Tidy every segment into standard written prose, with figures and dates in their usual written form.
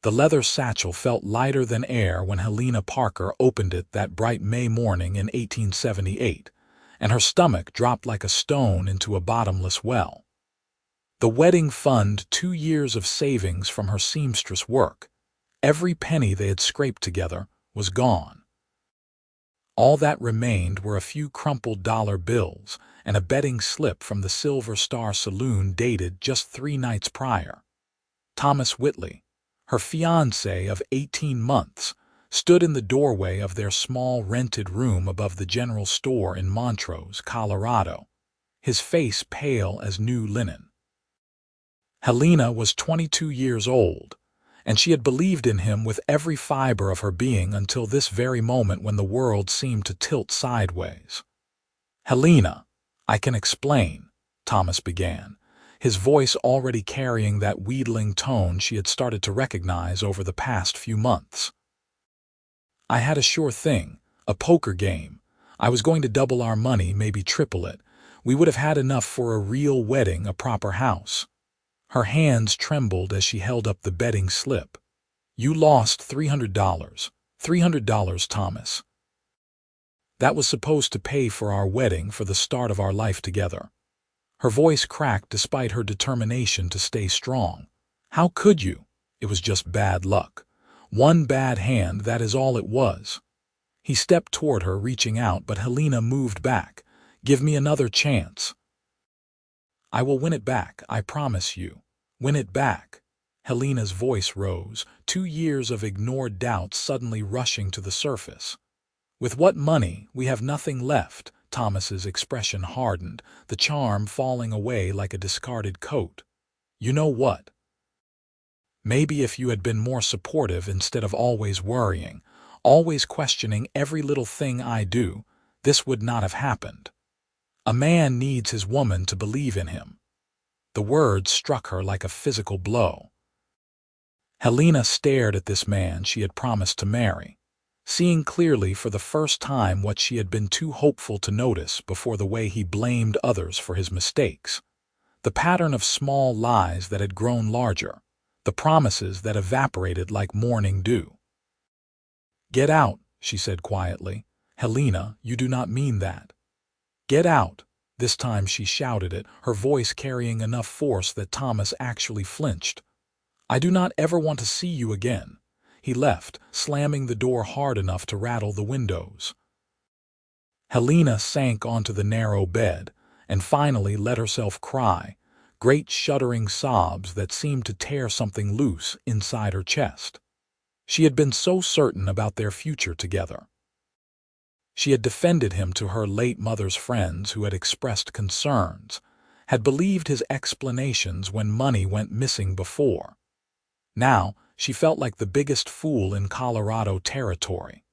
The leather satchel felt lighter than air when Helena Parker opened it that bright May morning in 1878, and her stomach dropped like a stone into a bottomless well. The wedding fund 2 years of savings from her seamstress work. Every penny they had scraped together was gone. All that remained were a few crumpled dollar bills and a betting slip from the Silver Star Saloon dated just 3 nights prior. Thomas Whitley, her fiancé of 18 months, stood in the doorway of their small rented room above the general store in Montrose, Colorado, his face pale as new linen. Helena was 22 years old, and she had believed in him with every fiber of her being until this very moment when the world seemed to tilt sideways. "Helena, I can explain," Thomas began, his voice already carrying that wheedling tone she had started to recognize over the past few months. "I had a sure thing, a poker game. I was going to double our money, maybe triple it. We would have had enough for a real wedding, a proper house." Her hands trembled as she held up the betting slip. "You lost $300. $300, Thomas. That was supposed to pay for our wedding, for the start of our life together." Her voice cracked despite her determination to stay strong. "How could you? It was just bad luck. One bad hand, that is all it was." He stepped toward her, reaching out, but Helena moved back. "Give me another chance. I will win it back, I promise you. Win it back." Helena's voice rose, 2 years of ignored doubts suddenly rushing to the surface. "With what money? We have nothing left." Thomas's expression hardened, the charm falling away like a discarded coat. "You know what? Maybe if you had been more supportive instead of always worrying, always questioning every little thing I do, this would not have happened. A man needs his woman to believe in him." The words struck her like a physical blow. Helena stared at this man she had promised to marry, seeing clearly for the first time what she had been too hopeful to notice before: the way he blamed others for his mistakes, the pattern of small lies that had grown larger, the promises that evaporated like morning dew. "Get out," she said quietly. "Helena, you do not mean that. Get out." This time she shouted it, her voice carrying enough force that Thomas actually flinched. "I do not ever want to see you again." He left, slamming the door hard enough to rattle the windows. Helena sank onto the narrow bed and finally let herself cry, great shuddering sobs that seemed to tear something loose inside her chest. She had been so certain about their future together. She had defended him to her late mother's friends who had expressed concerns, had believed his explanations when money went missing before. Now she felt like the biggest fool in Colorado territory.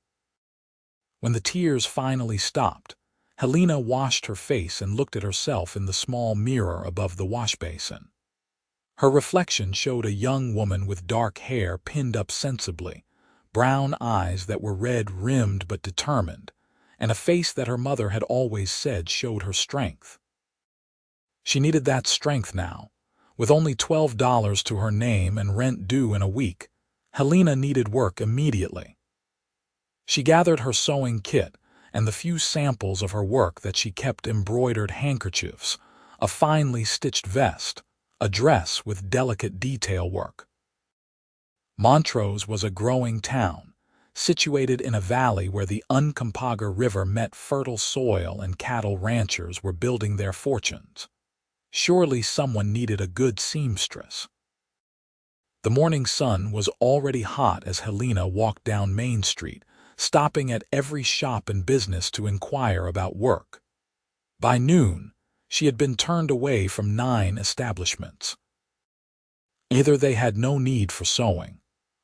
When the tears finally stopped, Helena washed her face and looked at herself in the small mirror above the washbasin. Her reflection showed a young woman with dark hair pinned up sensibly, brown eyes that were red-rimmed but determined, and a face that her mother had always said showed her strength. She needed that strength now. With only $12 to her name and rent due in a week, Helena needed work immediately. She gathered her sewing kit and the few samples of her work that she kept: embroidered handkerchiefs, a finely stitched vest, a dress with delicate detail work. Montrose was a growing town, situated in a valley where the Uncompahgre River met fertile soil and cattle ranchers were building their fortunes. Surely someone needed a good seamstress. The morning sun was already hot as Helena walked down Main Street, stopping at every shop and business to inquire about work. By noon, she had been turned away from 9 establishments. Either they had no need for sewing,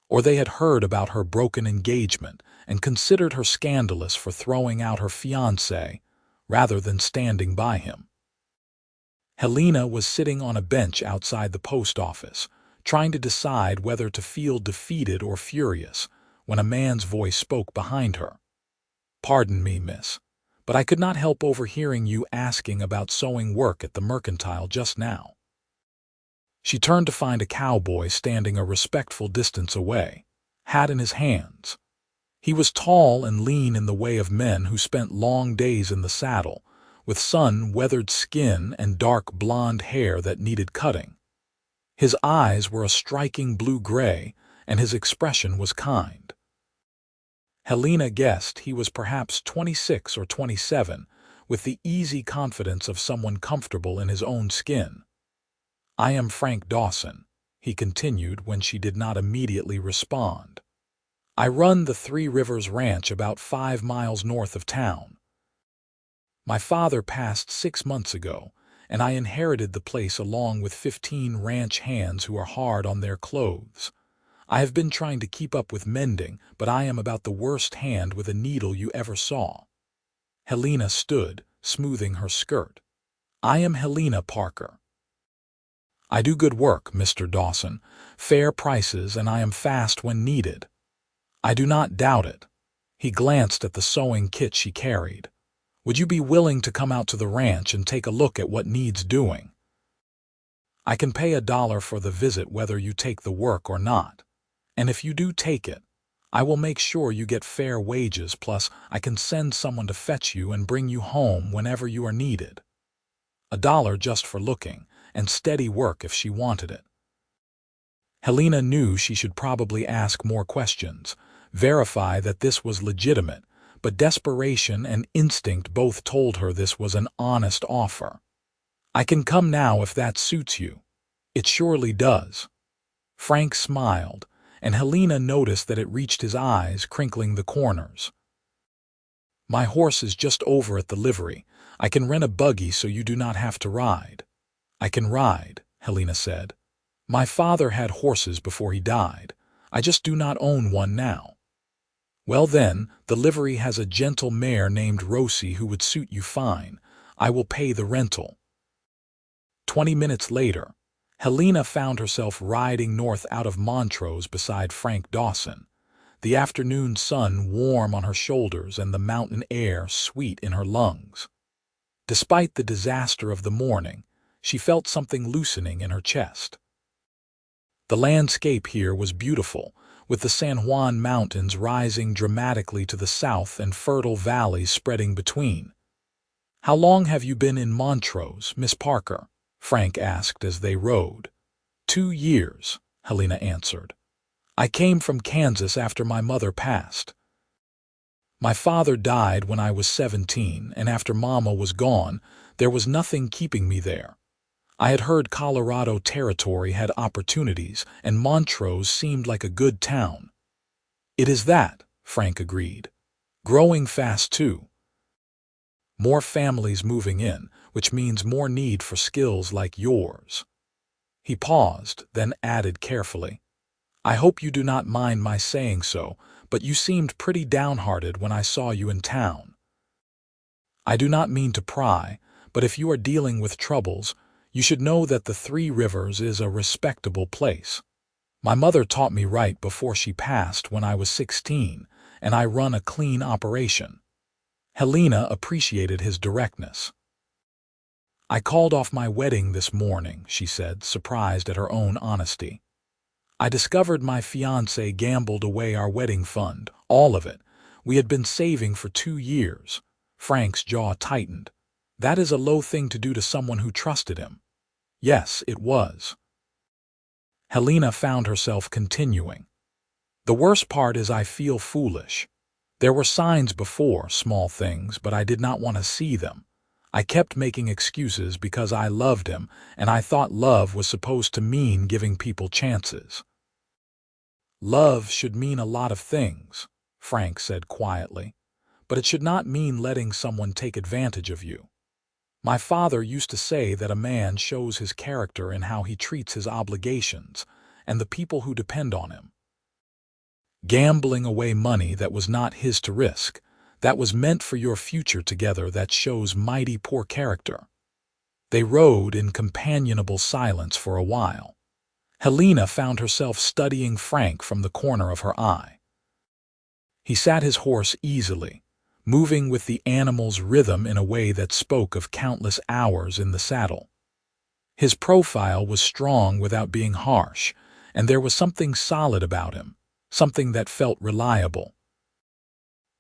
or they had heard about her broken engagement and considered her scandalous for throwing out her fiancé rather than standing by him. Helena was sitting on a bench outside the post office, trying to decide whether to feel defeated or furious, when a man's voice spoke behind her. "Pardon me, miss, but I could not help overhearing you asking about sewing work at the Mercantile just now." She turned to find a cowboy standing a respectful distance away, hat in his hands. He was tall and lean in the way of men who spent long days in the saddle, with sun-weathered skin and dark blonde hair that needed cutting. His eyes were a striking blue-gray, and his expression was kind. Helena guessed he was perhaps 26 or 27, with the easy confidence of someone comfortable in his own skin. "I am Frank Dawson," he continued when she did not immediately respond. "I run the Three Rivers Ranch about 5 miles north of town. My father passed 6 months ago, and I inherited the place along with 15 ranch hands who are hard on their clothes. I have been trying to keep up with mending, but I am about the worst hand with a needle you ever saw." Helena stood, smoothing her skirt. "I am Helena Parker. I do good work, Mr. Dawson, fair prices, and I am fast when needed." "I do not doubt it." He glanced at the sewing kit she carried. "Would you be willing to come out to the ranch and take a look at what needs doing? I can pay $1 for the visit whether you take the work or not. And if you do take it, I will make sure you get fair wages, plus I can send someone to fetch you and bring you home whenever you are needed. $1 just for looking, and steady work if she wanted it." Helena knew she should probably ask more questions, verify that this was legitimate, but desperation and instinct both told her this was an honest offer. "I can come now if that suits you." "It surely does." Frank smiled, and Helena noticed that it reached his eyes, crinkling the corners. "My horse is just over at the livery. I can rent a buggy so you do not have to ride." "I can ride," Helena said. "My father had horses before he died. I just do not own one now." "Well then, the livery has a gentle mare named Rosie who would suit you fine. I will pay the rental." 20 minutes later, Helena found herself riding north out of Montrose beside Frank Dawson, the afternoon sun warm on her shoulders and the mountain air sweet in her lungs. Despite the disaster of the morning, she felt something loosening in her chest. The landscape here was beautiful, with the San Juan Mountains rising dramatically to the south and fertile valleys spreading between. "How long have you been in Montrose, Miss Parker?" Frank asked as they rode. 2 years, Helena answered. "I came from Kansas after my mother passed. My father died when I was 17, and after Mama was gone, there was nothing keeping me there. I had heard Colorado Territory had opportunities, and Montrose seemed like a good town." "It is that," Frank agreed. "Growing fast, too. More families moving in, which means more need for skills like yours." He paused, then added carefully, "I hope you do not mind my saying so, but you seemed pretty downhearted when I saw you in town. I do not mean to pry, but if you are dealing with troubles, you should know that the Three Rivers is a respectable place. My mother taught me right before she passed when I was 16, and I run a clean operation." Helena appreciated his directness. "I called off my wedding this morning," she said, surprised at her own honesty. "I discovered my fiancé gambled away our wedding fund, all of it. We had been saving for 2 years. Frank's jaw tightened. "That is a low thing to do to someone who trusted him." "Yes, it was." Helena found herself continuing. "The worst part is I feel foolish. There were signs before, small things, but I did not want to see them. I kept making excuses because I loved him, and I thought love was supposed to mean giving people chances." "Love should mean a lot of things," Frank said quietly, "but it should not mean letting someone take advantage of you. My father used to say that a man shows his character in how he treats his obligations and the people who depend on him. Gambling away money that was not his to risk, that was meant for your future together, that shows mighty poor character." They rode in companionable silence for a while. Helena found herself studying Frank from the corner of her eye. He sat his horse easily, moving with the animal's rhythm in a way that spoke of countless hours in the saddle. His profile was strong without being harsh, and there was something solid about him, something that felt reliable.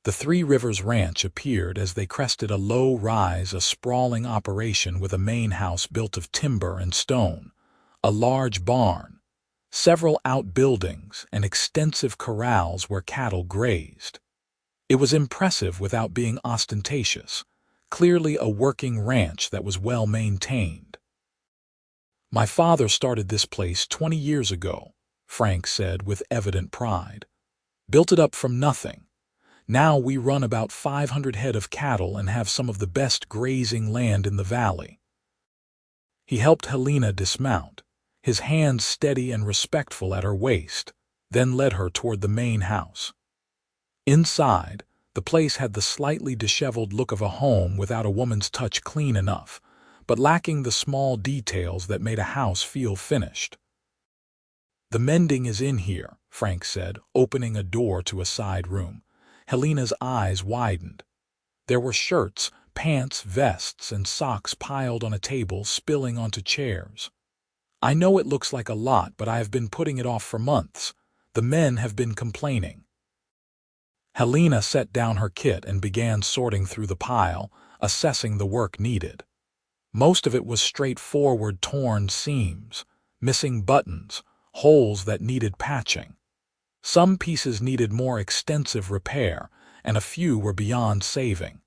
The Three Rivers Ranch appeared as they crested a low rise, a sprawling operation with a main house built of timber and stone, a large barn, several outbuildings, and extensive corrals where cattle grazed. It was impressive without being ostentatious, clearly a working ranch that was well maintained. "My father started this place 20 years ago," Frank said with evident pride. "Built it up from nothing. Now we run about 500 head of cattle and have some of the best grazing land in the valley." He helped Helena dismount, his hands steady and respectful at her waist, then led her toward the main house. Inside, the place had the slightly disheveled look of a home without a woman's touch, clean enough, but lacking the small details that made a house feel finished. "The mending is in here," Frank said, opening a door to a side room. Helena's eyes widened. There were shirts, pants, vests, and socks piled on a table, spilling onto chairs. "I know it looks like a lot, but I have been putting it off for months. The men have been complaining." Helena set down her kit and began sorting through the pile, assessing the work needed. Most of it was straightforward torn seams, missing buttons, holes that needed patching. Some pieces needed more extensive repair, and a few were beyond saving.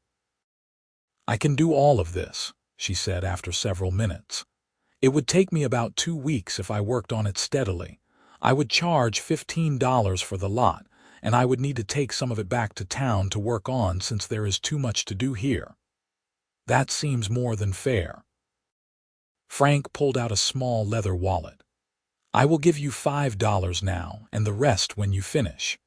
"I can do all of this," she said after several minutes. "It would take me about 2 weeks if I worked on it steadily. I would charge $15 for the lot, and I would need to take some of it back to town to work on since there is too much to do here." "That seems more than fair." Frank pulled out a small leather wallet. "I will give you $5 now and the rest when you finish.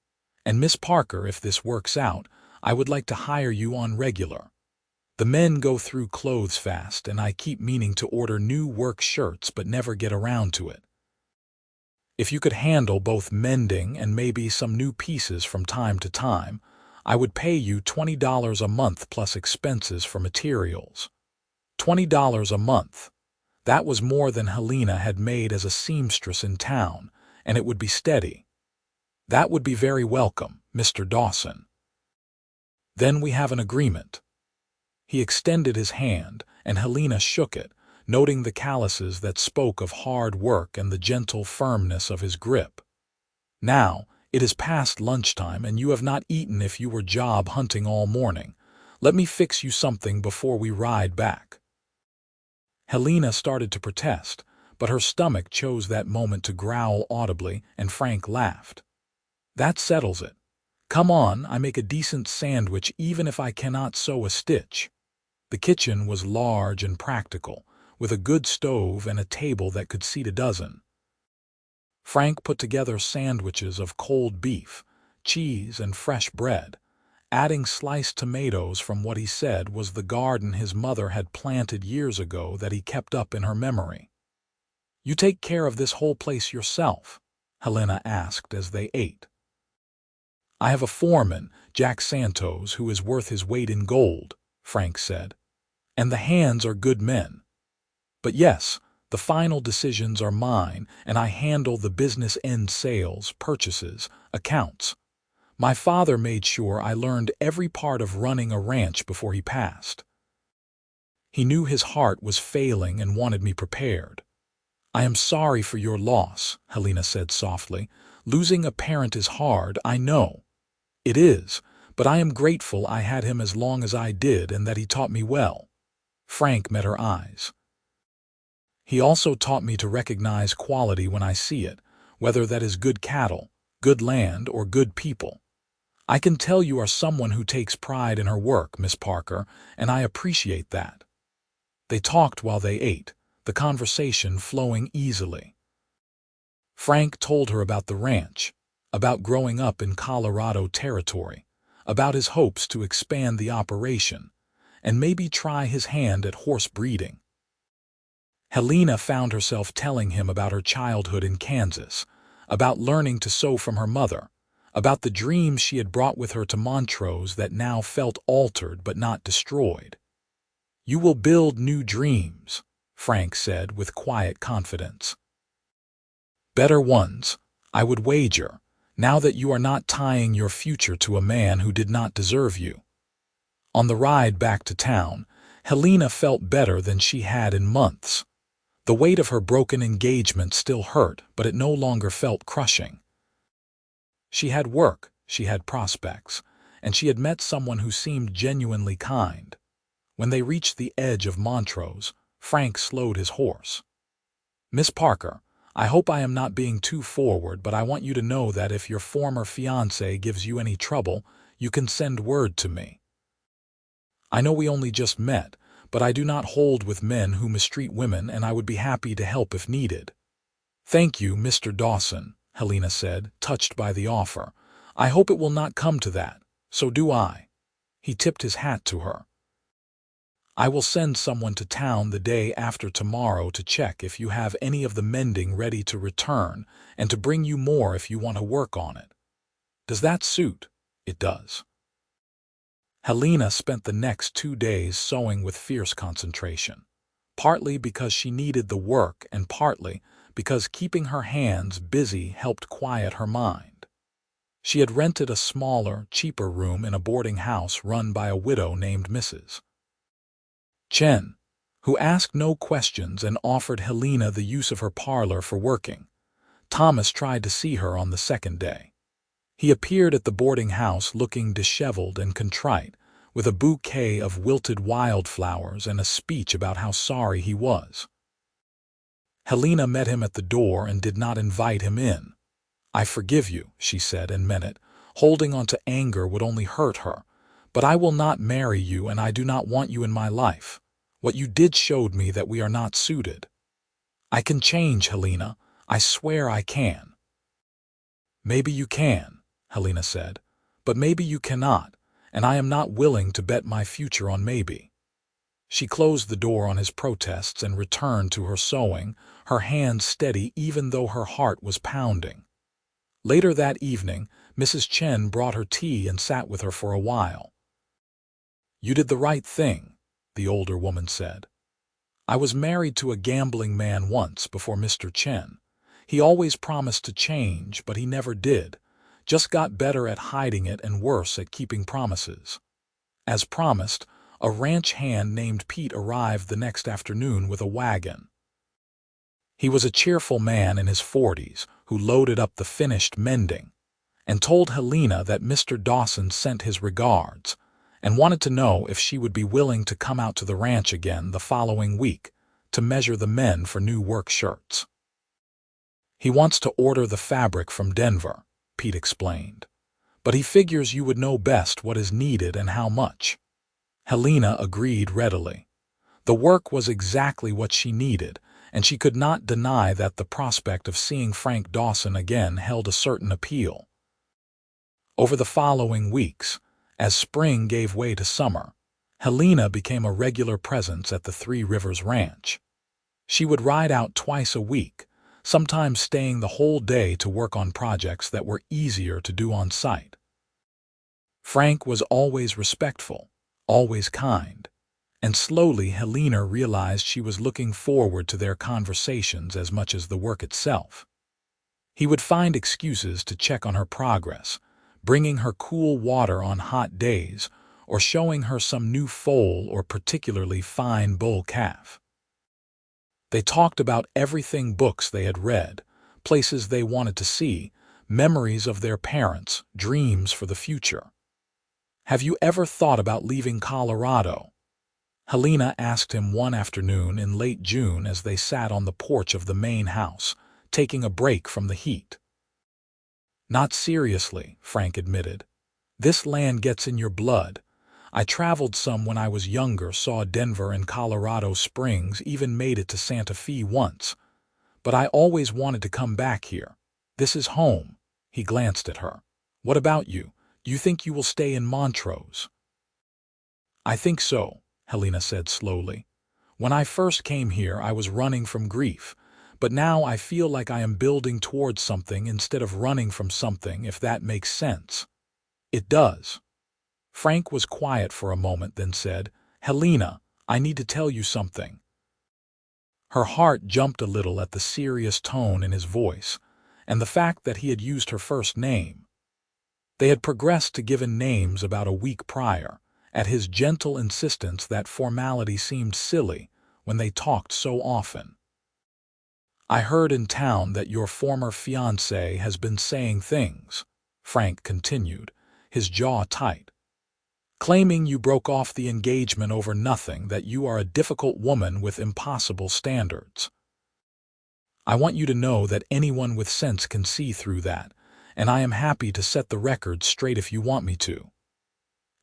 And Miss Parker, if this works out, I would like to hire you on regular. The men go through clothes fast, and I keep meaning to order new work shirts but never get around to it. If you could handle both mending and maybe some new pieces from time to time, I would pay you $20 a month plus expenses for materials." $20 a month. That was more than Helena had made as a seamstress in town, and it would be steady. "That would be very welcome, Mr. Dawson." "Then we have an agreement." He extended his hand, and Helena shook it, noting the calluses that spoke of hard work and the gentle firmness of his grip. "Now, it is past lunchtime, and you have not eaten if you were job hunting all morning. Let me fix you something before we ride back." Helena started to protest, but her stomach chose that moment to growl audibly, and Frank laughed. "That settles it. Come on, I make a decent sandwich even if I cannot sew a stitch." The kitchen was large and practical, with a good stove and a table that could seat a dozen. Frank put together sandwiches of cold beef, cheese, and fresh bread, adding sliced tomatoes from what he said was the garden his mother had planted years ago that he kept up in her memory. "You take care of this whole place yourself?" Helena asked as they ate. "I have a foreman, Jack Santos, who is worth his weight in gold," Frank said. "And the hands are good men. But yes, the final decisions are mine, and I handle the business end, sales, purchases, accounts. My father made sure I learned every part of running a ranch before he passed. He knew his heart was failing and wanted me prepared." "I am sorry for your loss," Helena said softly. "Losing a parent is hard, I know." "It is, but I am grateful I had him as long as I did and that he taught me well." Frank met her eyes. "He also taught me to recognize quality when I see it, whether that is good cattle, good land, or good people. I can tell you are someone who takes pride in her work, Miss Parker, and I appreciate that." They talked while they ate, the conversation flowing easily. Frank told her about the ranch, about growing up in Colorado territory, about his hopes to expand the operation, and maybe try his hand at horse breeding. Helena found herself telling him about her childhood in Kansas, about learning to sew from her mother, about the dreams she had brought with her to Montrose that now felt altered but not destroyed. "You will build new dreams," Frank said with quiet confidence. Better ones, I would wager, now that you are not tying your future to a man who did not deserve you. On the ride back to town, Helena felt better than she had in months. The weight of her broken engagement still hurt, but it no longer felt crushing. She had work, she had prospects, and she had met someone who seemed genuinely kind. When they reached the edge of Montrose, Frank slowed his horse. "Miss Parker, I hope I am not being too forward, but I want you to know that if your former fiancé gives you any trouble, you can send word to me. I know we only just met, but I do not hold with men who mistreat women, and I would be happy to help if needed." "Thank you, Mr. Dawson," Helena said, touched by the offer. "I hope it will not come to that. So do I." He tipped his hat to her. "I will send someone to town the day after tomorrow to check if you have any of the mending ready to return, and to bring you more if you want to work on it. Does that suit?" "It does." Helena spent the next 2 days sewing with fierce concentration, partly because she needed the work and partly because keeping her hands busy helped quiet her mind. She had rented a smaller, cheaper room in a boarding house run by a widow named Mrs. Chen, who asked no questions and offered Helena the use of her parlor for working. Thomas tried to see her on the second day. He appeared at the boarding house looking disheveled and contrite, with a bouquet of wilted wildflowers and a speech about how sorry he was. Helena met him at the door and did not invite him in. "I forgive you," she said, and meant it. "Holding on to anger would only hurt her. But I will not marry you, and I do not want you in my life. What you did showed me that we are not suited." "I can change, Helena. I swear I can." "Maybe you can," Helena said, "but maybe you cannot, and I am not willing to bet my future on maybe." She closed the door on his protests and returned to her sewing, her hands steady even though her heart was pounding. Later that evening, Mrs. Chen brought her tea and sat with her for a while. "You did the right thing," the older woman said. "I was married to a gambling man once before Mr. Chen. He always promised to change, but he never did. Just got better at hiding it and worse at keeping promises." As promised, a ranch hand named Pete arrived the next afternoon with a wagon. He was a cheerful man in his 40s who loaded up the finished mending and told Helena that Mr. Dawson sent his regards and wanted to know if she would be willing to come out to the ranch again the following week to measure the men for new work shirts. "He wants to order the fabric from Denver," Pete explained, "but he figures you would know best what is needed and how much." Helena agreed readily. The work was exactly what she needed, and she could not deny that the prospect of seeing Frank Dawson again held a certain appeal. Over the following weeks, as spring gave way to summer, Helena became a regular presence at the Three Rivers Ranch. She would ride out twice a week, sometimes staying the whole day to work on projects that were easier to do on site. Frank was always respectful, always kind, and slowly Helena realized she was looking forward to their conversations as much as the work itself. He would find excuses to check on her progress, bringing her cool water on hot days or showing her some new foal or particularly fine bull calf. They talked about everything: books they had read, places they wanted to see, memories of their parents, dreams for the future. "Have you ever thought about leaving Colorado?" Helena asked him one afternoon in late June as they sat on the porch of the main house, taking a break from the heat. "Not seriously," Frank admitted. "This land gets in your blood. I traveled some when I was younger, saw Denver and Colorado Springs, even made it to Santa Fe once. But I always wanted to come back here. This is home." He glanced at her. "What about you? Do you think you will stay in Montrose?" "I think so," Helena said slowly. "When I first came here, I was running from grief, but now I feel like I am building towards something instead of running from something, if that makes sense." "It does." Frank was quiet for a moment, then said, "Helena, I need to tell you something." Her heart jumped a little at the serious tone in his voice, and the fact that he had used her first name. They had progressed to given names about a week prior. At his gentle insistence, that formality seemed silly when they talked so often. "I heard in town that your former fiancé has been saying things," Frank continued, his jaw tight, "claiming you broke off the engagement over nothing, that you are a difficult woman with impossible standards. I want you to know that anyone with sense can see through that, and I am happy to set the record straight if you want me to."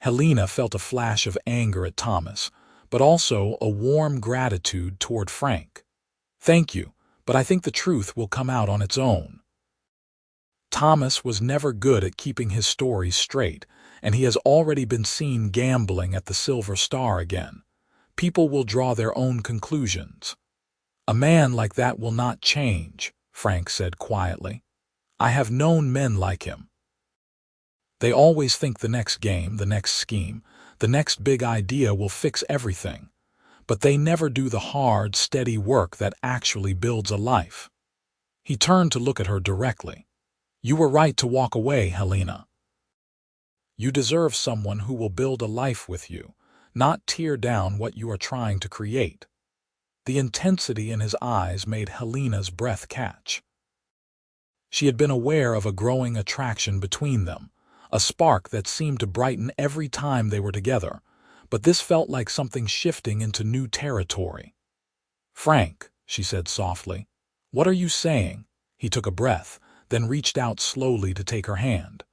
Helena felt a flash of anger at Thomas, but also a warm gratitude toward Frank. "Thank you, but I think the truth will come out on its own." Thomas was never good at keeping his stories straight, and he has already been seen gambling at the Silver Star again. People will draw their own conclusions. "A man like that will not change," Frank said quietly. "I have known men like him. They always think the next game, the next scheme, the next big idea will fix everything, but they never do the hard, steady work that actually builds a life." He turned to look at her directly. "You were right to walk away, Helena. You deserve someone who will build a life with you, not tear down what you are trying to create." The intensity in his eyes made Helena's breath catch. She had been aware of a growing attraction between them, a spark that seemed to brighten every time they were together, but this felt like something shifting into new territory. "Frank," she said softly, "what are you saying?" He took a breath, then reached out slowly to take her hand.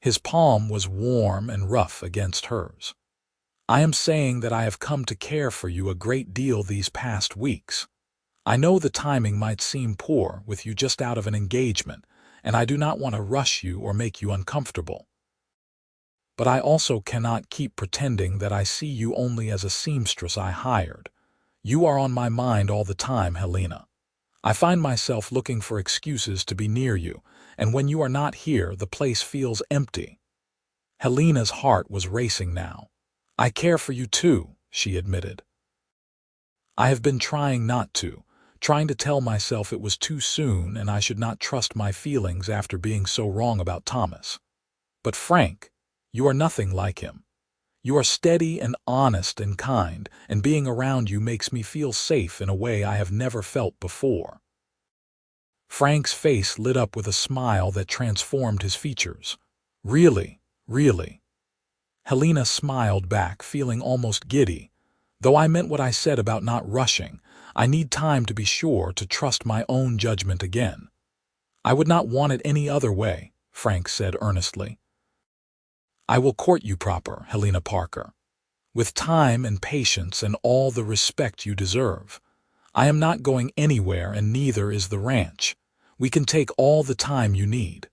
His palm was warm and rough against hers. "I am saying that I have come to care for you a great deal these past weeks. I know the timing might seem poor with you just out of an engagement, and I do not want to rush you or make you uncomfortable. But I also cannot keep pretending that I see you only as a seamstress I hired. You are on my mind all the time, Helena. I find myself looking for excuses to be near you, and when you are not here, the place feels empty." Helena's heart was racing now. "I care for you too," she admitted. "I have been trying not to, trying to tell myself it was too soon and I should not trust my feelings after being so wrong about Thomas. But Frank, you are nothing like him. You are steady and honest and kind, and being around you makes me feel safe in a way I have never felt before." Frank's face lit up with a smile that transformed his features. "Really, really." Helena smiled back, feeling almost giddy. "Though I meant what I said about not rushing, I need time to be sure to trust my own judgment again." "I would not want it any other way," Frank said earnestly. "I will court you proper, Helena Parker, with time and patience and all the respect you deserve. I am not going anywhere, and neither is the ranch. We can take all the time you need."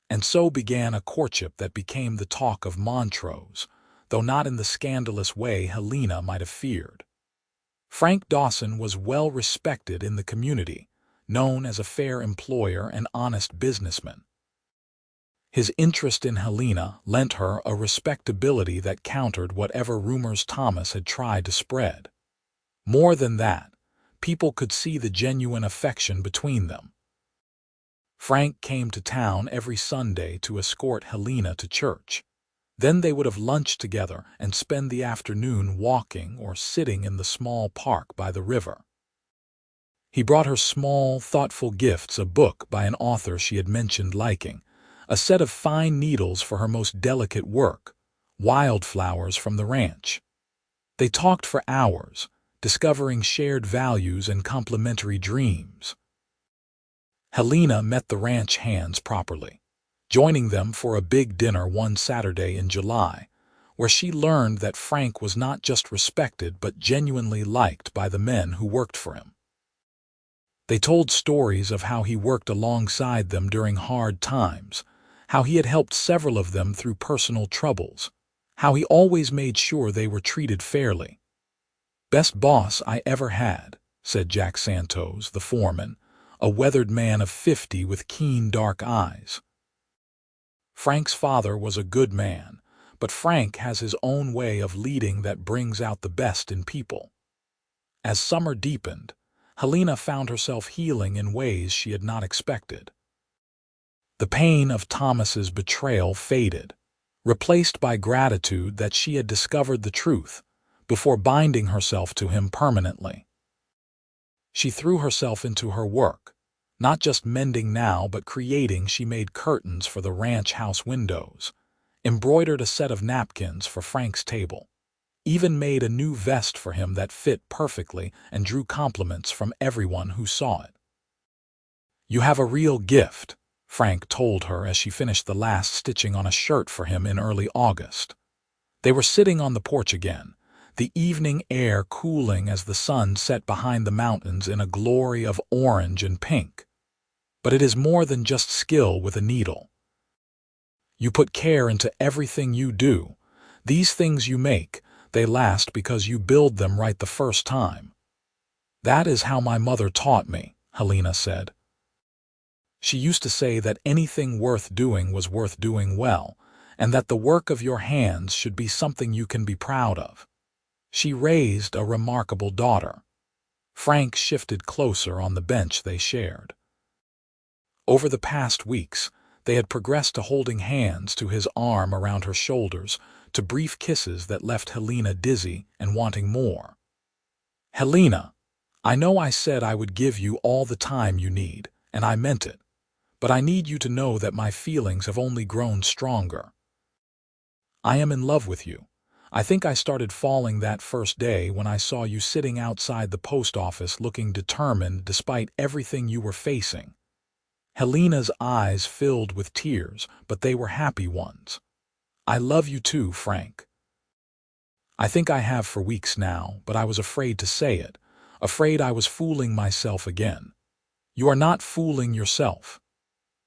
And so began a courtship that became the talk of Montrose, though not in the scandalous way Helena might have feared. Frank Dawson was well respected in the community, known as a fair employer and honest businessman. His interest in Helena lent her a respectability that countered whatever rumors Thomas had tried to spread. More than that, people could see the genuine affection between them. Frank came to town every Sunday to escort Helena to church. Then they would have lunch together and spend the afternoon walking or sitting in the small park by the river. He brought her small, thoughtful gifts, a book by an author she had mentioned liking, a set of fine needles for her most delicate work, wildflowers from the ranch. They talked for hours, discovering shared values and complementary dreams. Helena met the ranch hands properly, joining them for a big dinner one Saturday in July, where she learned that Frank was not just respected but genuinely liked by the men who worked for him. They told stories of how he worked alongside them during hard times, how he had helped several of them through personal troubles, how he always made sure they were treated fairly. "Best boss I ever had," said Jack Santos, the foreman, a weathered man of 50 with keen dark eyes. Frank's father was a good man, but Frank has his own way of leading that brings out the best in people. As summer deepened, Helena found herself healing in ways she had not expected. The pain of Thomas's betrayal faded, replaced by gratitude that she had discovered the truth before binding herself to him permanently. She threw herself into her work, not just mending now but creating. She made curtains for the ranch house windows, embroidered a set of napkins for Frank's table, even made a new vest for him that fit perfectly and drew compliments from everyone who saw it. "You have a real gift," Frank told her as she finished the last stitching on a shirt for him in early August. They were sitting on the porch again, the evening air cooling as the sun set behind the mountains in a glory of orange and pink. "But it is more than just skill with a needle. You put care into everything you do. These things you make, they last because you build them right the first time." "That is how my mother taught me," Helena said. "She used to say that anything worth doing was worth doing well, and that the work of your hands should be something you can be proud of. She raised a remarkable daughter." Frank shifted closer on the bench they shared. Over the past weeks, they had progressed to holding hands, to his arm around her shoulders, to brief kisses that left Helena dizzy and wanting more. "Helena, I know I said I would give you all the time you need, and I meant it, but I need you to know that my feelings have only grown stronger. I am in love with you. I think I started falling that first day when I saw you sitting outside the post office looking determined despite everything you were facing." Helena's eyes filled with tears, but they were happy ones. "I love you too, Frank. I think I have for weeks now, but I was afraid to say it, afraid I was fooling myself again." "You are not fooling yourself."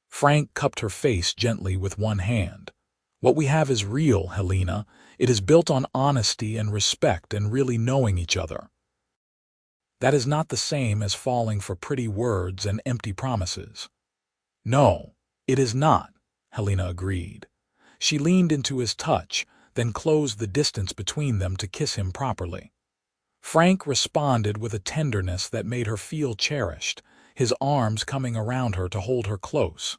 Frank cupped her face gently with one hand. "What we have is real, Helena. It is built on honesty and respect and really knowing each other. That is not the same as falling for pretty words and empty promises." "No, it is not," Helena agreed. She leaned into his touch, then closed the distance between them to kiss him properly. Frank responded with a tenderness that made her feel cherished, his arms coming around her to hold her close.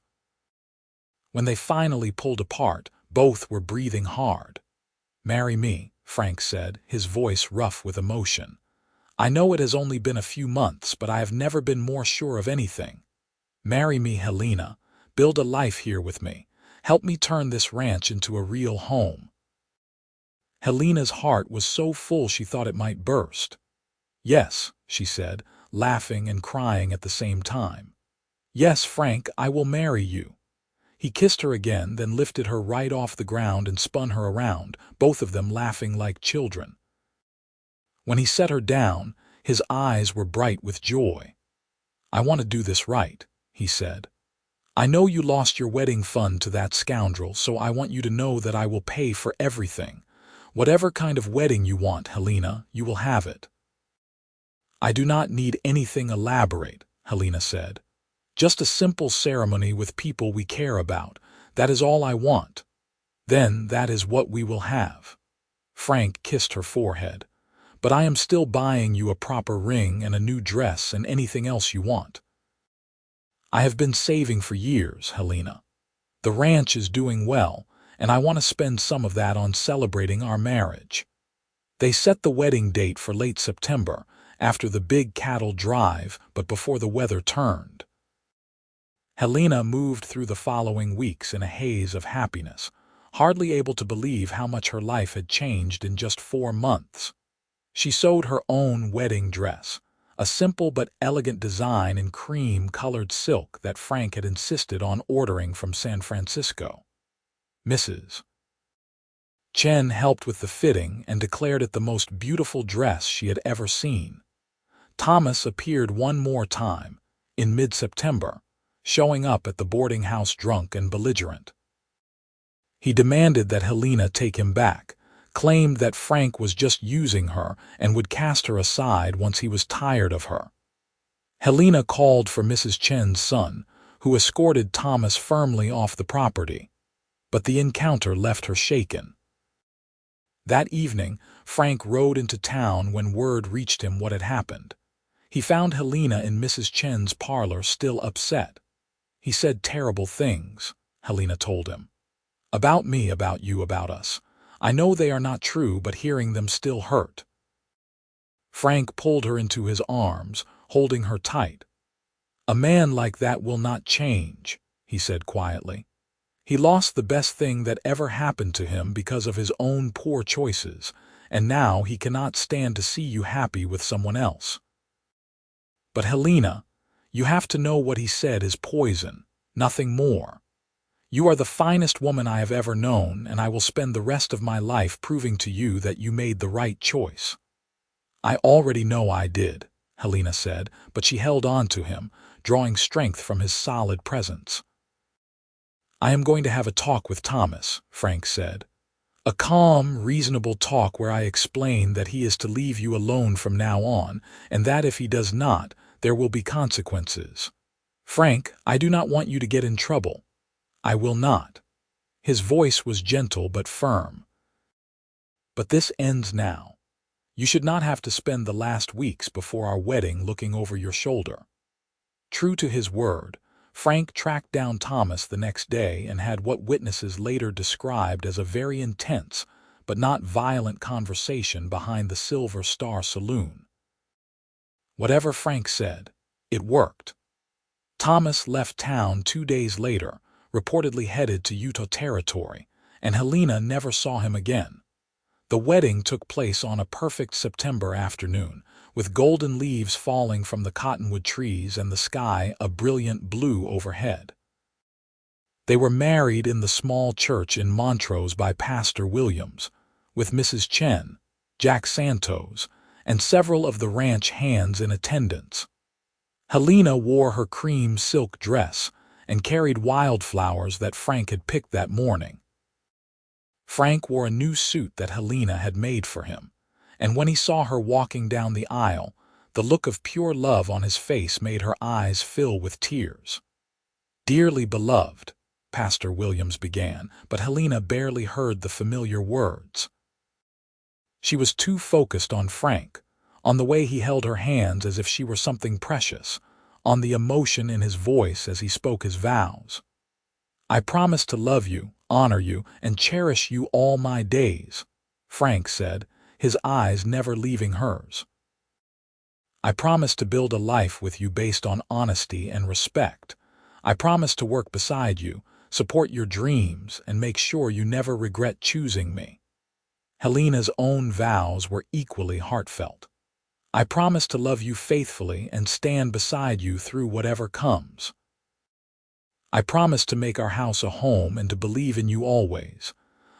When they finally pulled apart, both were breathing hard. "Marry me," Frank said, his voice rough with emotion. "I know it has only been a few months, but I have never been more sure of anything. Marry me, Helena. Build a life here with me. Help me turn this ranch into a real home." Helena's heart was so full she thought it might burst. "Yes," she said, laughing and crying at the same time. "Yes, Frank, I will marry you." He kissed her again, then lifted her right off the ground and spun her around, both of them laughing like children. When he set her down, his eyes were bright with joy. "I want to do this right," he said. "I know you lost your wedding fund to that scoundrel, so I want you to know that I will pay for everything. Whatever kind of wedding you want, Helena, you will have it." "I do not need anything elaborate," Helena said. "Just a simple ceremony with people we care about. That is all I want. Then that is what we will have." Frank kissed her forehead. "But I am still buying you a proper ring and a new dress and anything else you want. I have been saving for years, Helena. The ranch is doing well, and I want to spend some of that on celebrating our marriage." They set the wedding date for late September, after the big cattle drive, but before the weather turned. Helena moved through the following weeks in a haze of happiness, hardly able to believe how much her life had changed in just 4 months. She sewed her own wedding dress, a simple but elegant design in cream-colored silk that Frank had insisted on ordering from San Francisco. Mrs. Chen helped with the fitting and declared it the most beautiful dress she had ever seen. Thomas appeared one more time, in mid-September, showing up at the boarding house drunk and belligerent. He demanded that Helena take him back, claimed that Frank was just using her and would cast her aside once he was tired of her. Helena called for Mrs. Chen's son, who escorted Thomas firmly off the property, but the encounter left her shaken. That evening, Frank rode into town when word reached him what had happened. He found Helena in Mrs. Chen's parlor, still upset. "He said terrible things," Helena told him. "About me, about you, about us. I know they are not true, but hearing them still hurt." Frank pulled her into his arms, holding her tight. "A man like that will not change," he said quietly. "He lost the best thing that ever happened to him because of his own poor choices, and now he cannot stand to see you happy with someone else." "But Helena, you have to know what he said is poison, nothing more. You are the finest woman I have ever known, and I will spend the rest of my life proving to you that you made the right choice." "I already know I did," Helena said, but she held on to him, drawing strength from his solid presence. "I am going to have a talk with Thomas," Frank said. "A calm, reasonable talk where I explain that he is to leave you alone from now on, and that if he does not, there will be consequences. Frank, I do not want you to get in trouble. I will not." His voice was gentle but firm. "But this ends now. You should not have to spend the last weeks before our wedding looking over your shoulder." True to his word, Frank tracked down Thomas the next day and had what witnesses later described as a very intense but not violent conversation behind the Silver Star Saloon. Whatever Frank said, it worked. Thomas left town 2 days later, reportedly headed to Utah Territory, and Helena never saw him again. The wedding took place on a perfect September afternoon, with golden leaves falling from the cottonwood trees and the sky a brilliant blue overhead. They were married in the small church in Montrose by Pastor Williams, with Mrs. Chen, Jack Santos, and several of the ranch hands in attendance. Helena wore her cream silk dress and carried wildflowers that Frank had picked that morning. Frank wore a new suit that Helena had made for him, and when he saw her walking down the aisle, the look of pure love on his face made her eyes fill with tears. "Dearly beloved," Pastor Williams began, but Helena barely heard the familiar words. She was too focused on Frank, on the way he held her hands as if she were something precious, on the emotion in his voice as he spoke his vows. "I promise to love you, honor you, and cherish you all my days," Frank said, his eyes never leaving hers. "I promise to build a life with you based on honesty and respect. I promise to work beside you, support your dreams, and make sure you never regret choosing me." Helena's own vows were equally heartfelt. "I promise to love you faithfully and stand beside you through whatever comes. I promise to make our house a home and to believe in you always.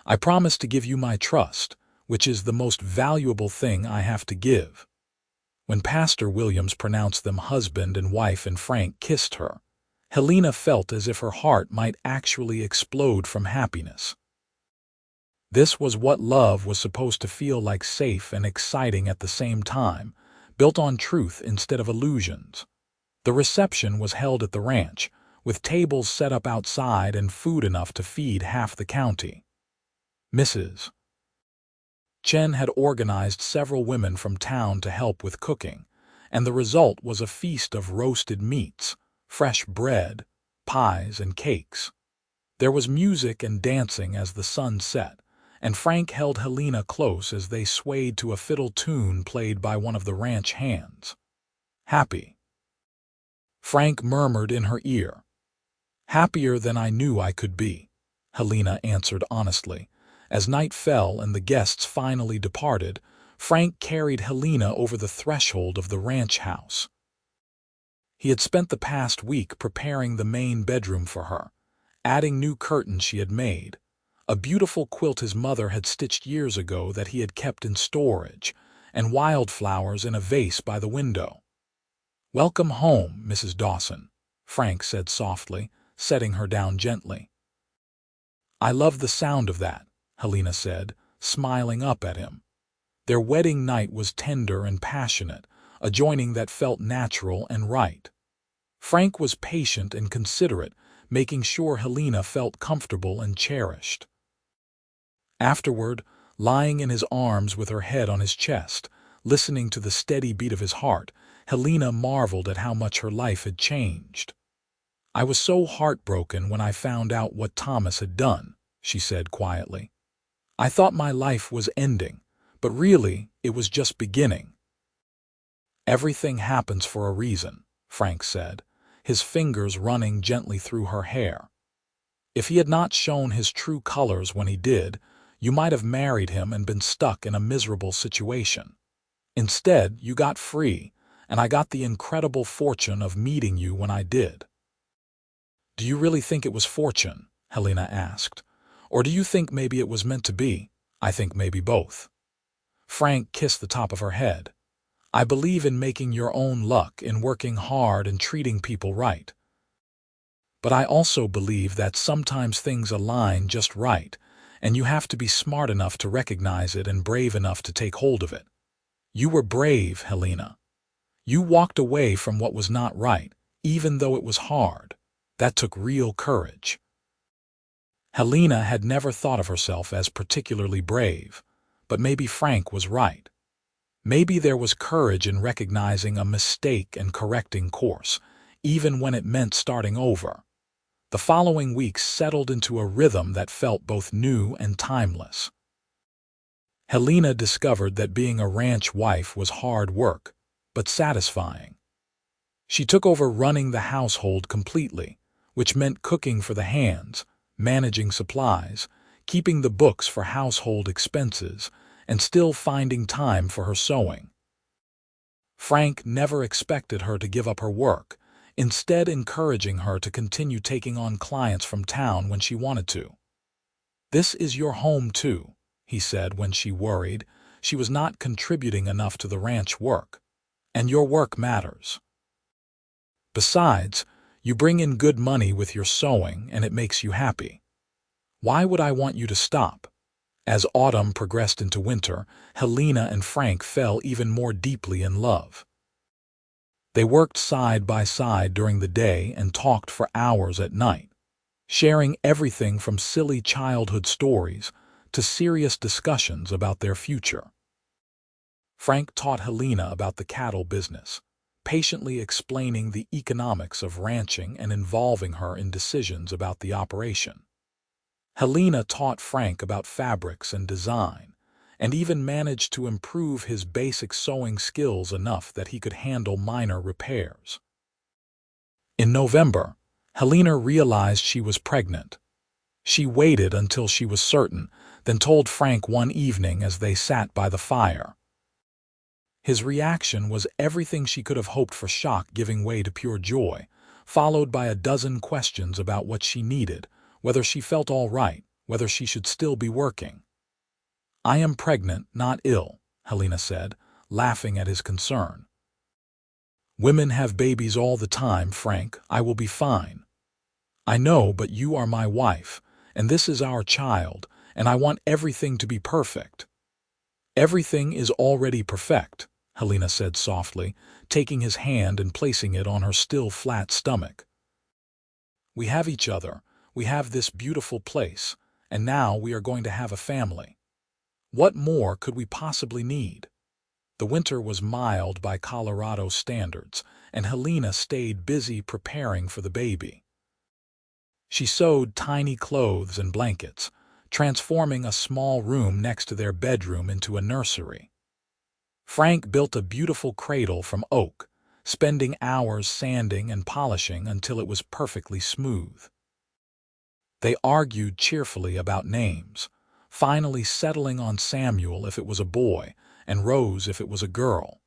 I promise to give you my trust, which is the most valuable thing I have to give." When Pastor Williams pronounced them husband and wife and Frank kissed her, Helena felt as if her heart might actually explode from happiness. This was what love was supposed to feel like, safe and exciting at the same time, built on truth instead of illusions. The reception was held at the ranch, with tables set up outside and food enough to feed half the county. Mrs. Chen had organized several women from town to help with cooking, and the result was a feast of roasted meats, fresh bread, pies, and cakes. There was music and dancing as the sun set, and Frank held Helena close as they swayed to a fiddle tune played by one of the ranch hands. "Happy," Frank murmured in her ear. "Happier than I knew I could be," Helena answered honestly. As night fell and the guests finally departed, Frank carried Helena over the threshold of the ranch house. He had spent the past week preparing the main bedroom for her, adding new curtains she had made, a beautiful quilt his mother had stitched years ago that he had kept in storage, and wildflowers in a vase by the window. "Welcome home, Mrs. Dawson," Frank said softly, setting her down gently. "I love the sound of that," Helena said, smiling up at him. Their wedding night was tender and passionate, a joining that felt natural and right. Frank was patient and considerate, making sure Helena felt comfortable and cherished. Afterward, Lying in his arms with her head on his chest, listening to the steady beat of his heart, Helena marveled at how much her life had changed. "I was so heartbroken when I found out what Thomas had done," she said quietly. "I thought my life was ending, but really it was just beginning." "Everything happens for a reason," Frank said, his fingers running gently through her hair. "If he had not shown his true colors when he did, you might have married him and been stuck in a miserable situation. Instead, you got free, and I got the incredible fortune of meeting you when I did." "Do you really think it was fortune?" Helena asked. "Or do you think maybe it was meant to be?" "I think maybe both." Frank kissed the top of her head. "I believe in making your own luck, in working hard and treating people right. But I also believe that sometimes things align just right, and you have to be smart enough to recognize it and brave enough to take hold of it. You were brave, Helena. You walked away from what was not right, even though it was hard. That took real courage." Helena had never thought of herself as particularly brave, but maybe Frank was right. Maybe there was courage in recognizing a mistake and correcting course, even when it meant starting over. The following weeks settled into a rhythm that felt both new and timeless. Helena discovered that being a ranch wife was hard work, but satisfying. She took over running the household completely, which meant cooking for the hands, managing supplies, keeping the books for household expenses, and still finding time for her sewing. Frank never expected her to give up her work, instead encouraging her to continue taking on clients from town when she wanted to. "This is your home too," he said when she worried she was not contributing enough to the ranch work. "And your work matters. Besides, you bring in good money with your sewing and it makes you happy. Why would I want you to stop?" As autumn progressed into winter, Helena and Frank fell even more deeply in love. They worked side by side during the day and talked for hours at night, sharing everything from silly childhood stories to serious discussions about their future. Frank taught Helena about the cattle business, patiently explaining the economics of ranching and involving her in decisions about the operation. Helena taught Frank about fabrics and design, and even managed to improve his basic sewing skills enough that he could handle minor repairs. In November, Helena realized she was pregnant. She waited until she was certain, then told Frank one evening as they sat by the fire. His reaction was everything she could have hoped for, shock giving way to pure joy, followed by a dozen questions about what she needed, whether she felt all right, whether she should still be working. "I am pregnant, not ill," Helena said, laughing at his concern. "Women have babies all the time, Frank. I will be fine." "I know, but you are my wife, and this is our child, and I want everything to be perfect." "Everything is already perfect," Helena said softly, taking his hand and placing it on her still flat stomach. "We have each other. We have this beautiful place, and now we are going to have a family. What more could we possibly need?" The winter was mild by Colorado standards, and Helena stayed busy preparing for the baby. She sewed tiny clothes and blankets, transforming a small room next to their bedroom into a nursery. Frank built a beautiful cradle from oak, spending hours sanding and polishing until it was perfectly smooth. They argued cheerfully about names, finally settling on Samuel if it was a boy and Rose if it was a girl.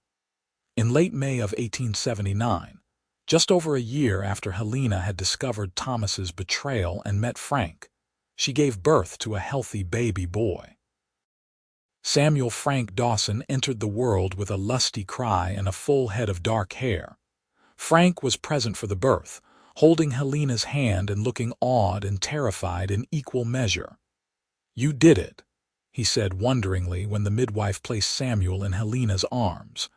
In late May of 1879, just over a year after Helena had discovered Thomas's betrayal and met Frank, she gave birth to a healthy baby boy. Samuel Frank Dawson entered the world with a lusty cry and a full head of dark hair. Frank was present for the birth, holding Helena's hand and looking awed and terrified in equal measure. "You did it," he said wonderingly when the midwife placed Samuel in Helena's arms.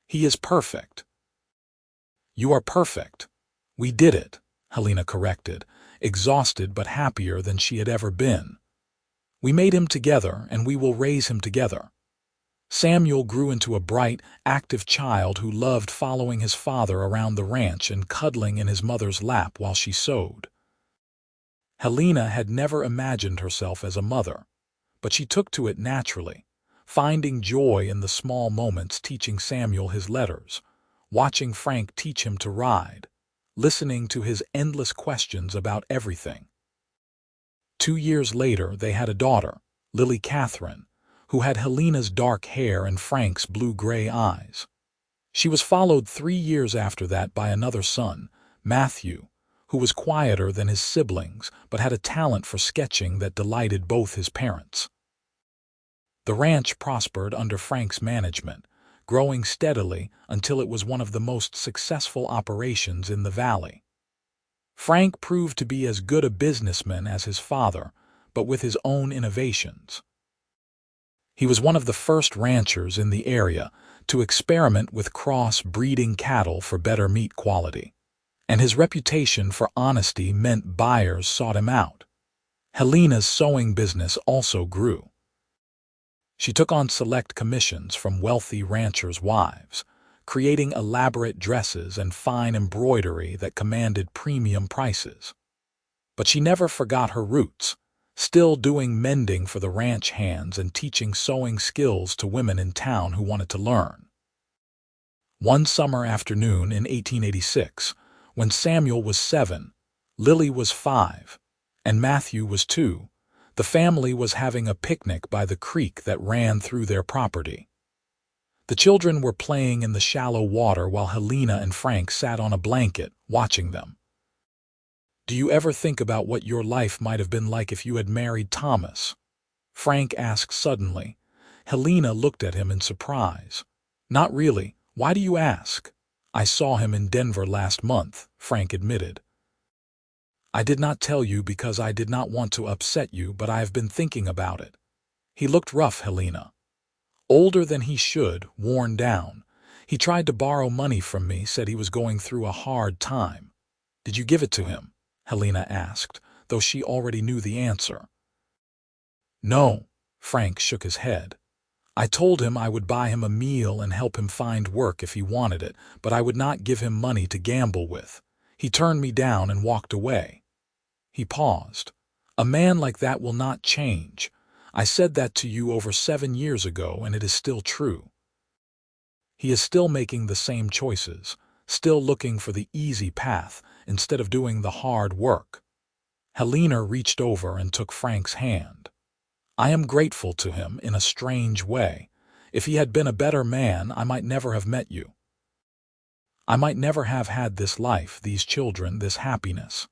"He is perfect." "You are perfect. We did it," Helena corrected, exhausted but happier than she had ever been. We made him together, and we will raise him together. Samuel grew into a bright, active child who loved following his father around the ranch and cuddling in his mother's lap while she sewed. Helena had never imagined herself as a mother, but she took to it naturally, finding joy in the small moments, teaching Samuel his letters, watching Frank teach him to ride, listening to his endless questions about everything. 2 years later, they had a daughter, Lily Catherine, who had Helena's dark hair and Frank's blue-gray eyes. She was followed 3 years after that by another son, Matthew, who was quieter than his siblings but had a talent for sketching that delighted both his parents. The ranch prospered under Frank's management, growing steadily until it was one of the most successful operations in the valley. Frank proved to be as good a businessman as his father, but with his own innovations. He was one of the first ranchers in the area to experiment with cross-breeding cattle for better meat quality, and his reputation for honesty meant buyers sought him out. Helena's sewing business also grew. She took on select commissions from wealthy ranchers' wives, creating elaborate dresses and fine embroidery that commanded premium prices. But she never forgot her roots, still doing mending for the ranch hands and teaching sewing skills to women in town who wanted to learn. One summer afternoon in 1886, when Samuel was 7, Lily was 5, and Matthew was 2, the family was having a picnic by the creek that ran through their property. The children were playing in the shallow water while Helena and Frank sat on a blanket, watching them. "Do you ever think about what your life might have been like if you had married Thomas?" Frank asked suddenly. Helena looked at him in surprise. "Not really. Why do you ask?" "I saw him in Denver last month," Frank admitted. "I did not tell you because I did not want to upset you, but I have been thinking about it." He looked rough, Helena. "Older than he should, worn down. He tried to borrow money from me, said he was going through a hard time." "Did you give it to him?" Helena asked, though she already knew the answer. "No," Frank shook his head. "I told him I would buy him a meal and help him find work if he wanted it, but I would not give him money to gamble with. He turned me down and walked away." He paused. "A man like that will not change. I said that to you over 7 years ago, and it is still true. He is still making the same choices, still looking for the easy path instead of doing the hard work." Helena reached over and took Frank's hand. "I am grateful to him in a strange way. If he had been a better man, I might never have met you. I might never have had this life, these children, this happiness."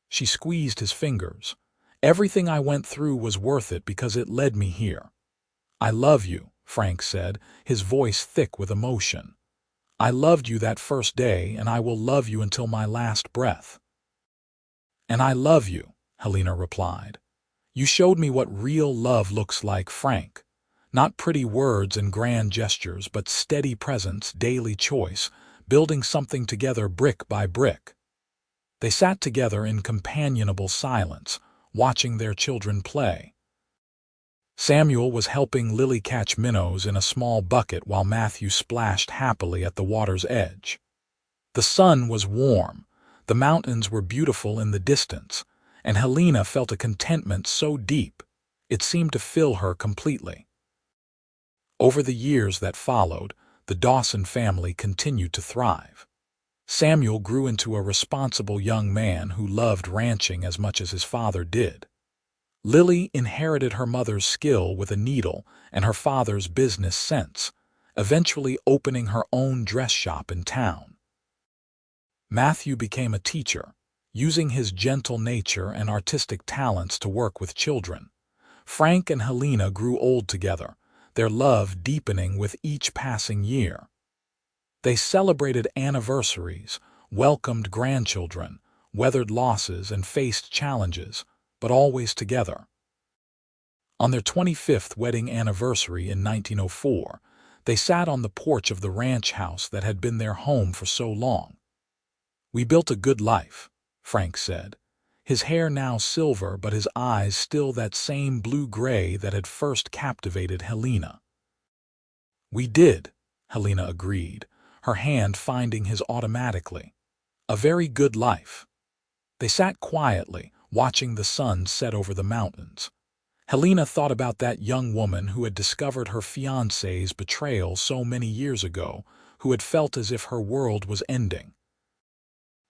She squeezed his fingers. "Everything I went through was worth it because it led me here." "I love you," Frank said, his voice thick with emotion. "I loved you that first day, and I will love you until my last breath." "And I love you," Helena replied. "You showed me what real love looks like, Frank. Not pretty words and grand gestures, but steady presence, daily choice, building something together brick by brick." They sat together in companionable silence, watching their children play. Samuel was helping Lily catch minnows in a small bucket while Matthew splashed happily at the water's edge. The sun was warm, the mountains were beautiful in the distance, and Helena felt a contentment so deep it seemed to fill her completely. Over the years that followed, the Dawson family continued to thrive. Samuel grew into a responsible young man who loved ranching as much as his father did. Lily inherited her mother's skill with a needle and her father's business sense, eventually opening her own dress shop in town. Matthew became a teacher, using his gentle nature and artistic talents to work with children. Frank and Helena grew old together, their love deepening with each passing year. They celebrated anniversaries, welcomed grandchildren, weathered losses, and faced challenges, but always together. On their 25th wedding anniversary in 1904, they sat on the porch of the ranch house that had been their home for so long. "We built a good life," Frank said. his hair now silver but his eyes still that same blue-gray that had first captivated Helena. "We did," Helena agreed, her hand finding his automatically. "A very good life." They sat quietly, watching the sun set over the mountains. Helena thought about that young woman who had discovered her fiancé's betrayal so many years ago, who had felt as if her world was ending.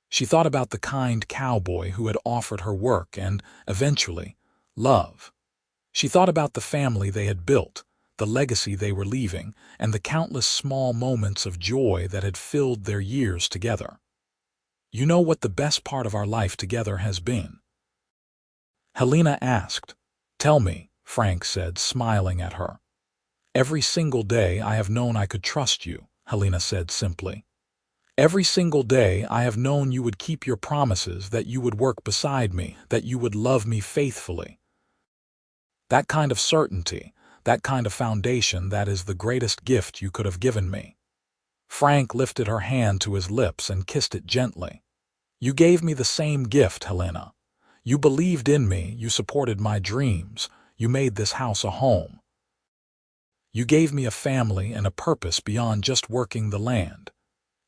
She thought about the kind cowboy who had offered her work and, eventually, love. She thought about the family they had built, the legacy they were leaving, and the countless small moments of joy that had filled their years together. "You know what the best part of our life together has been?" Helena asked. "Tell me," Frank said, smiling at her. "Every single day I have known I could trust you," Helena said simply. "Every single day I have known you would keep your promises, that you would work beside me, that you would love me faithfully. That kind of certainty, that kind of foundation, that is the greatest gift you could have given me." Frank lifted her hand to his lips and kissed it gently. "You gave me the same gift, Helena. You believed in me, you supported my dreams, you made this house a home. You gave me a family and a purpose beyond just working the land.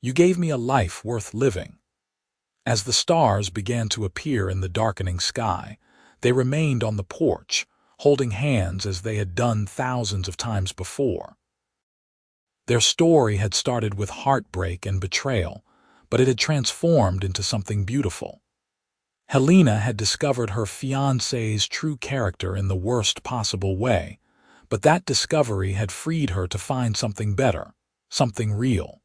You gave me a life worth living." As the stars began to appear in the darkening sky, they remained on the porch, holding hands as they had done thousands of times before. Their story had started with heartbreak and betrayal, but it had transformed into something beautiful. Helena had discovered her fiancé's true character in the worst possible way, but that discovery had freed her to find something better, something real.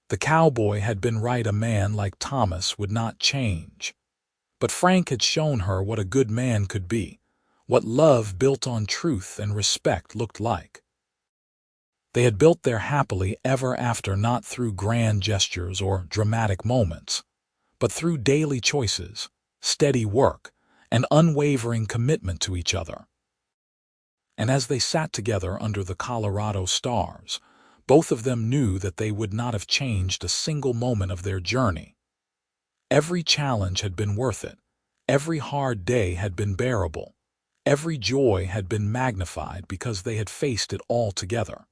The cowboy had been right, a man like Thomas would not change. But Frank had shown her what a good man could be, what love built on truth and respect looked like. They had built their happily ever after not through grand gestures or dramatic moments, but through daily choices, steady work, and unwavering commitment to each other. And as they sat together under the Colorado stars, both of them knew that they would not have changed a single moment of their journey. Every challenge had been worth it. Every hard day had been bearable. Every joy had been magnified because they had faced it all together.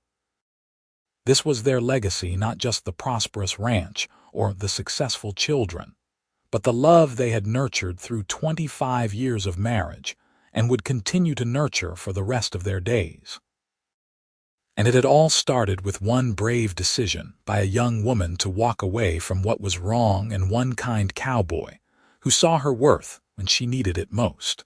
This was their legacy, not just the prosperous ranch or the successful children, but the love they had nurtured through 25 years of marriage and would continue to nurture for the rest of their days. And it had all started with one brave decision by a young woman to walk away from what was wrong, and one kind cowboy who saw her worth when she needed it most.